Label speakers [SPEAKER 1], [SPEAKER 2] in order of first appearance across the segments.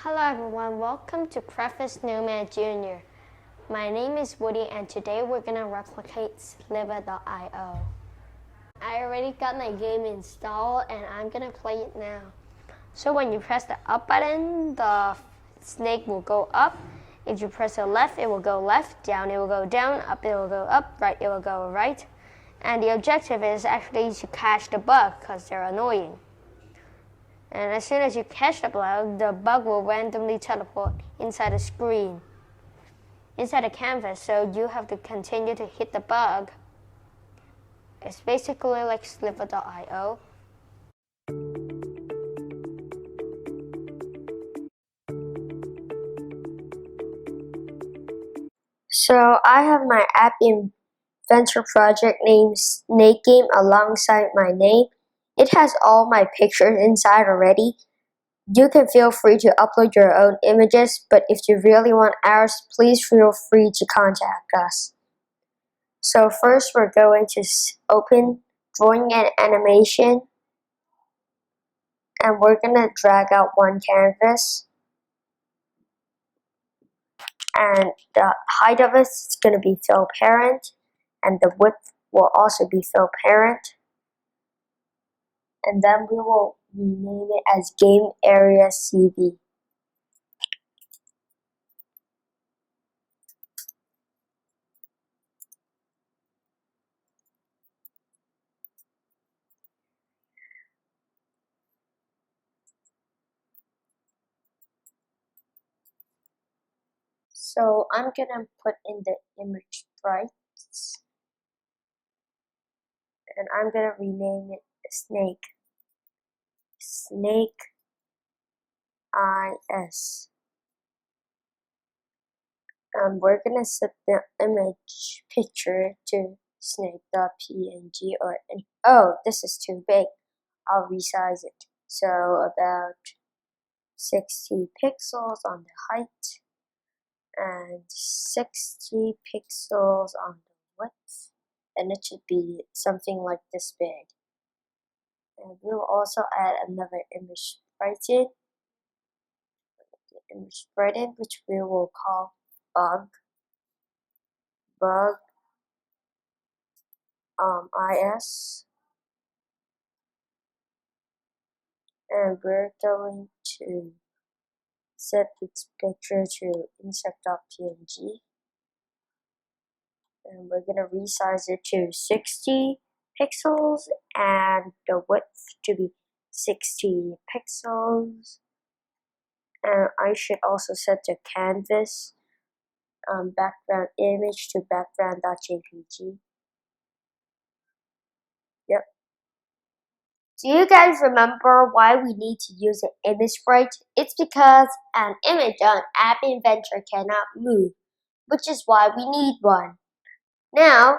[SPEAKER 1] Hello everyone, welcome to Craft Snowman Jr. My name is Woody and today we're gonna replicate Sliver.io. I already got my game installed and I'm gonna play it now. So when you press the up button, the snake will go up. If you press the left, it will go left, down it will go down, up it will go up, right it will go right. And the objective is actually to catch the bug because they're annoying. And as soon as you catch the bug will randomly teleport inside the screen, inside the canvas, so you have to continue to hit the bug. It's basically like Sliver.io. So I have my App Inventor project named Snake Game alongside my name. It has all my pictures inside already. You can feel free to upload your own images, but if you really want ours, please feel free to contact us. So first we're going to open Drawing and Animation, and we're going to drag out one canvas. And the height of it is going to be fill parent, and the width will also be fill parent. And then we will rename it as Game Area CV. So I'm gonna put in the image sprites, and I'm gonna rename it Snake. Snake IS. We're gonna set the image picture to snake.png or any. Oh, this is too big. I'll resize it. So about 60 pixels on the height and 60 pixels on the width, and it should be something like this big. And we'll also add another image sprite in, which we will call bug is, and we're going to set its picture to insect.png, and we're going to resize it to 60 pixels and the width to be 60 pixels. And I should also set the canvas background image to background.jpg. Yep. Do you guys remember why we need to use an image sprite? It's because an image on App Inventor cannot move, which is why we need one. Now,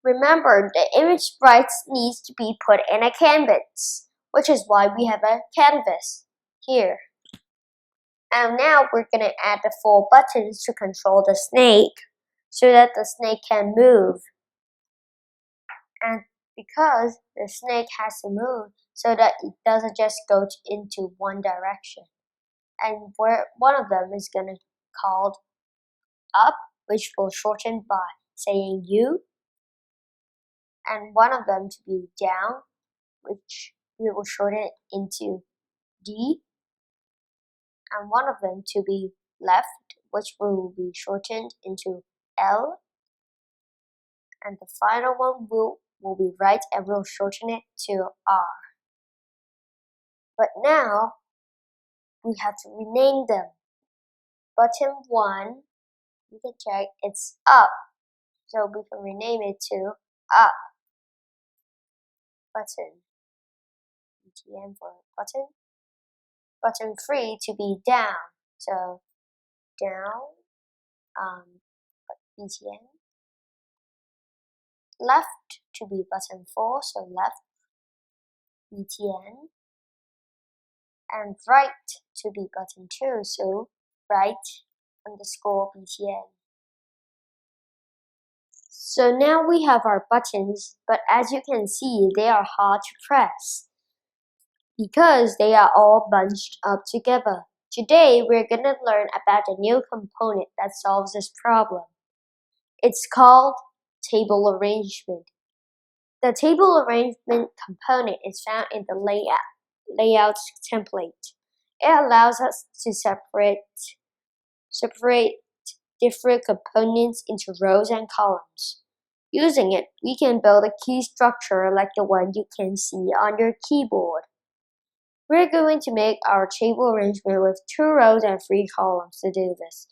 [SPEAKER 1] remember the image sprites needs to be put in a canvas, which is why we have a canvas here. And now we're going to add the 4 buttons to control the snake so that the snake can move. And because the snake has to move so that it doesn't just go into one direction. And one of them is going to be called up, which will shorten by saying U. And one of them to be down, which we will shorten into D. And one of them to be left, which will be shortened into L. And the final one will be right, and we'll shorten it to R. But now we have to rename them. Button 1, you can check, it's up, so we can rename it to up button. BTN for button. Button 3 to be down, so down, BTN. Left to be button 4, so left, BTN. And right to be button 2, so right underscore BTN. So now we have our buttons, but as you can see, they are hard to press because they are all bunched up together. Today, we're going to learn about a new component that solves this problem. It's called table arrangement. The table arrangement component is found in the layouts template. It allows us to separate different components into rows and columns. Using it, we can build a key structure like the one you can see on your keyboard. We're going to make our table arrangement with 2 rows and 3 columns to do this.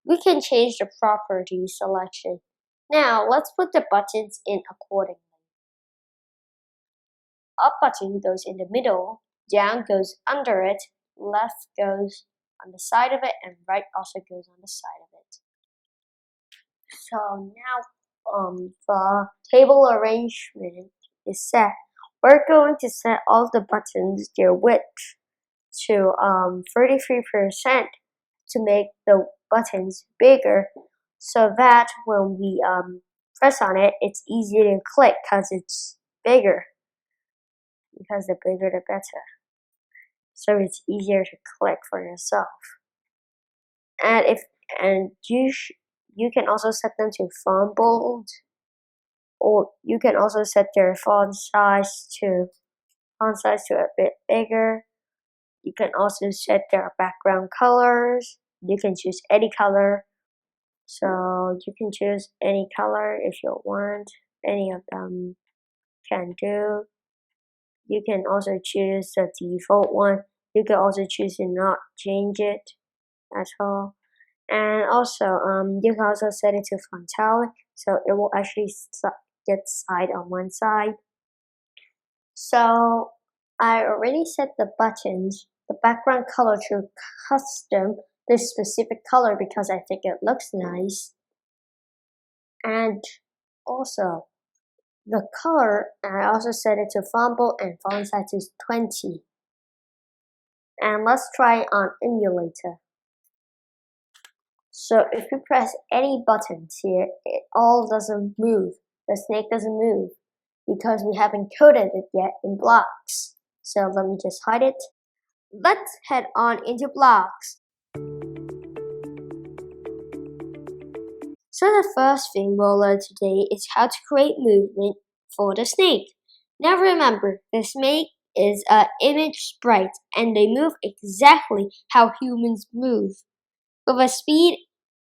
[SPEAKER 1] We can change the property selection. Now, let's put the buttons in accordingly. Up button goes in the middle, down goes under it, left goes on the side of it, and right also goes on the side of it. So now the table arrangement is set. We're going to set all the buttons, their width, to 33% to make the buttons bigger so that when we press on it, it's easier to click because it's bigger. Because the bigger the better. So it's easier to click for yourself. And you can also set them to font bold, or you can also set their font size to a bit bigger. You can also set their background colors. You can choose any color. So you can choose any color if you want. Any of them can do. You can also choose the default one. You can also choose to not change it at all. And also, you can also set it to frontalic, so it will actually get side on one side. So I already set the buttons, the background color to custom this specific color because I think it looks nice. And also, the color, I also set it to font bold and font size is 20. And let's try it on emulator. So if you press any buttons here, it all doesn't move. The snake doesn't move because we haven't coded it yet in blocks. So let me just hide it. Let's head on into blocks. So the first thing we'll learn today is how to create movement for the snake. Now remember, the snake is an image sprite and they move exactly how humans move, with a speed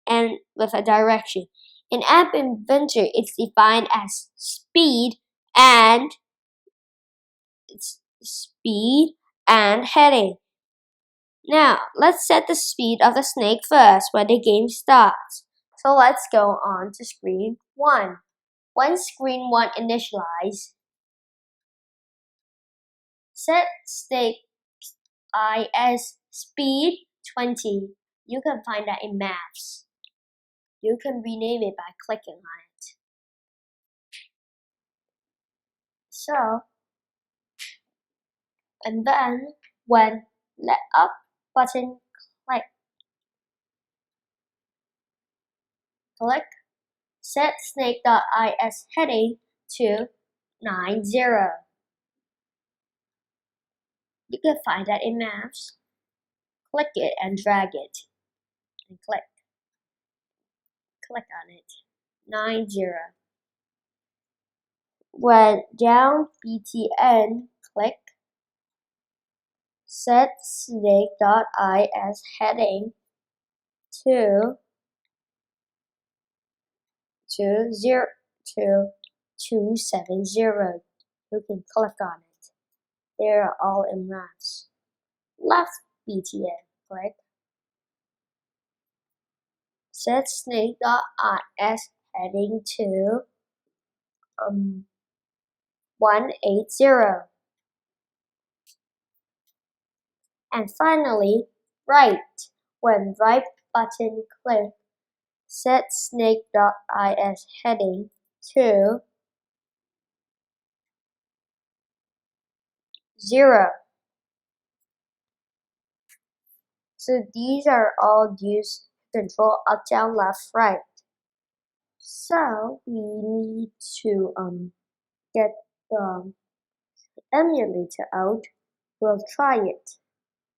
[SPEAKER 1] and with a direction. In App Inventor, it's defined as speed and heading. Now, let's set the speed of the snake first when the game starts. So let's go on to screen 1. When screen 1 initializes, set snake is speed 20. You can find that in maps. You can rename it by clicking on it. So, and then when let up button click, set snake.is heading to 90. You can find that in maps. Click it and drag it, and click on it. 90. When down btn, click, set snake.is heading to 270. You can click on it. They're all in maps. Left btn, click, set snake.is heading to 180. And finally, right. When right button click, set snake.is heading to 0. So these are all used to control up, down, left, right. So we need to get the emulator out. We'll try it.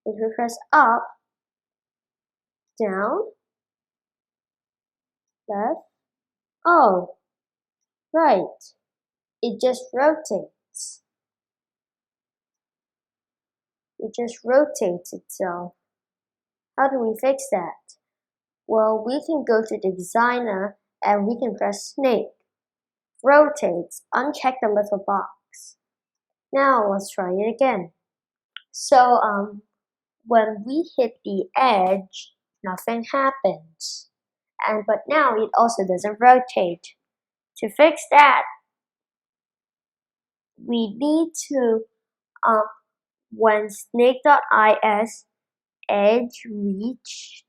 [SPEAKER 1] If we press up, down, left. Oh, right. It just rotates. It just rotates itself. How do we fix that? Well, we can go to the designer and we can press snake. Rotates. Uncheck the little box. Now let's try it again. So when we hit the edge, nothing happens. But now it also doesn't rotate. To fix that, we need to when snake.is edge reached.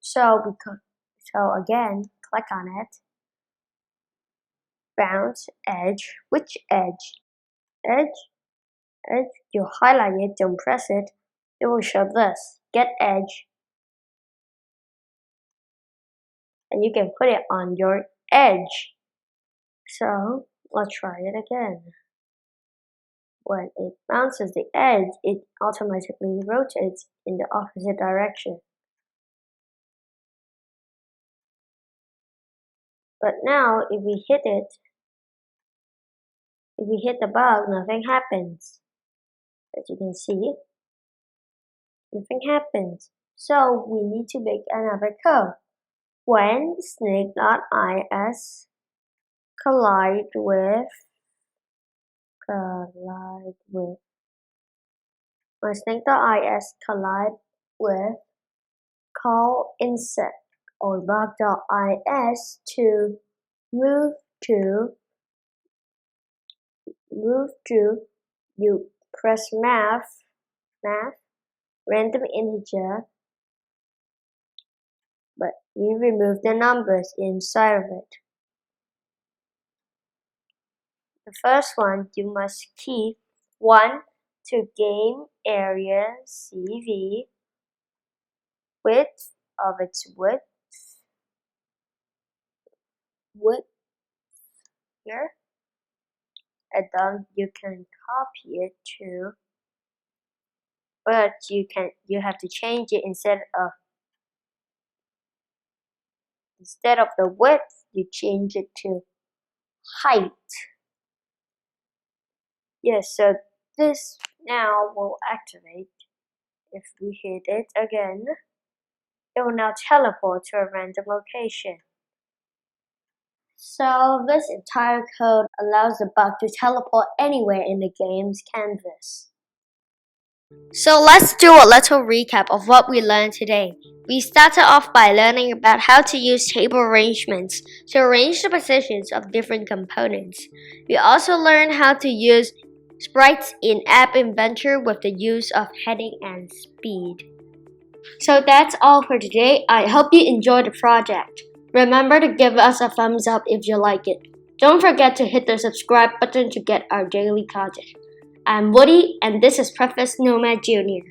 [SPEAKER 1] So again, click on it. Bounce edge. Which edge? Edge. You highlight it, don't press it. It will show this. Get edge. And you can put it on your edge. So let's try it again. When it bounces the edge, it automatically rotates in the opposite direction. But now if we hit the bug, nothing happens. As you can see, nothing happens. So we need to make another code. When snake.is collide with when snake.is collide with call insect or bug.is to move to you press math random integer, but we remove the numbers inside of it. The first one, you must keep 1 to game area CV, width of its width here, and then you can copy it to, but you have to change it instead of the width, you change it to height. Yes, so this now will activate. If we hit it again, it will now teleport to a random location. So this entire code allows the bug to teleport anywhere in the game's canvas. So let's do a little recap of what we learned today. We started off by learning about how to use table arrangements to arrange the positions of different components. We also learned how to use sprites in App Inventor with the use of heading and speed. So that's all for today. I hope you enjoyed the project. Remember to give us a thumbs up if you like it. Don't forget to hit the subscribe button to get our daily content. I'm Woody, and this is Preface Nomad Jr.